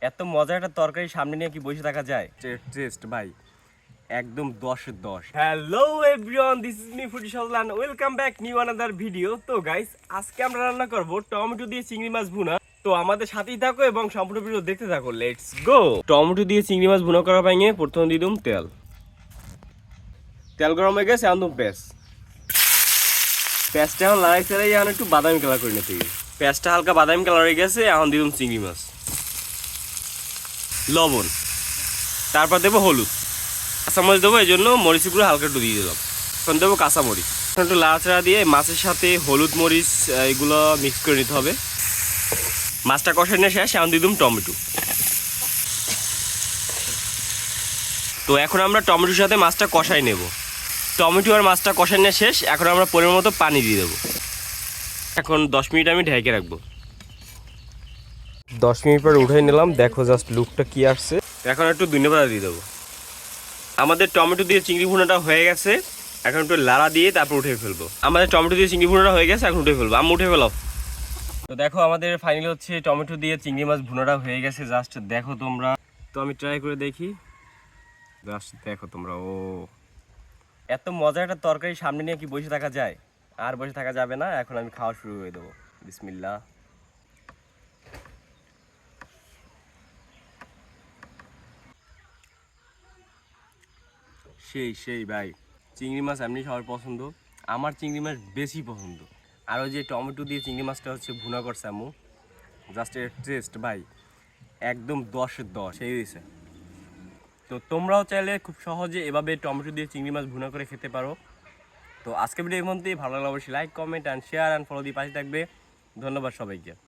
এত মজার একটা তরকারি সামনে নিয়ে কি বসে থাকা যায়? টেস্ট ভাই একদম 10-এর 10। Hello everyone, this is me foodie Sajlan, welcome back new another video. তো গাইস, আজকে আমরা রান্না করব টমেটো দিয়ে চিংড়ি মাছ ভুনা। তো আমাদের সাথেই থাকো এবং সম্পূর্ণ ভিডিও দেখতে থাকো। Let's go. টমেটো দিয়ে চিংড়ি মাছ ভুনা করা পাইয়ে প্রথমে দিয়ে দিলাম তেল। তেল গরম হয়ে গেছে, আনলাম পেঁয়াজটা এখন লড়াই চালাই, এখন একটু বাদামি কালার করে নিতে হবে। পেঁয়াজটা হালকা বাদামি কালার হয়ে গেছে, এখন দিলাম চিংড়ি মাছ, লবণ, তারপর দেবো হলুদ, কাঁচামরিচ দেবো, এই জন্য মরিচগুলো হালকা একটু দিয়ে দিলাম। এখন দেবো কাঁচামরিচ। এখন একটু লাড়াচাড়া দিয়ে মাছের সাথে হলুদ মরিচ এগুলো মিক্স করে নিতে হবে। মাছটা কষাই নিয়ে শেষ, এখন দিয়ে দিলাম টমেটো। তো এখন আমরা টমেটোর সাথে মাছটা কষাই নেব। টমেটো আর মাছটা কষাই নিয়ে শেষ, এখন আমরা পরিমাণ মতো পানি দিয়ে দেবো। এখন 10 মিনিট আমি ঢেকে রাখবো। 10 মিনিট পর উঠাই নিলাম, দেখো জাস্ট লুকটা কি আসছে। এখন একটু ধনেপাতা দিয়ে দেবো। আমাদের টমেটো দিয়ে চিংড়ি ভুনাটা হয়ে গেছে, এখন একটু লাড়া দিয়ে তারপর উঠে ফেলবো। আমাদের টমেটো দিয়ে চিংড়ি ভুনাটা হয়ে গেছে, এখন উঠে ফেলবো। আমি উঠে ফেলাও। তো দেখো আমাদের ফাইনালি হচ্ছে টমেটো দিয়ে চিংড়ি মাছ ভুনাটা হয়ে গেছে, জাস্ট দেখো তোমরা। তো আমি ট্রাই করে দেখি, জাস্ট দেখো তোমরা। ও, এত মজার একটা তরকারি সামনে নিয়ে কি বসে থাকা যায়? আর বসে থাকা যাবে না, এখন আমি খাওয়া শুরু করে দেবো। বিসমিল্লাহ। সেই সেই ভাই, চিংড়ি মাছ এমনি সবার পছন্দ, আমার চিংড়ি মাছ বেশি পছন্দ। আর ওই যে টমেটো দিয়ে চিংড়ি মাছটা হচ্ছে ভুনা করছে আম্মু, জাস্ট এর টেস্ট ভাই একদম 10-এর 10 সেই হয়েছে। তো তোমরাও চাইলে খুব সহজে এভাবে টমেটো দিয়ে চিংড়ি মাছ ভুনা করে খেতে পারো। তো আজকে ভিডিও এই মধ্যেই ভালো লাগলে অবশ্যই like, comment and share and follow দিয়ে পাশে থাকবে। ধন্যবাদ সবাইকে।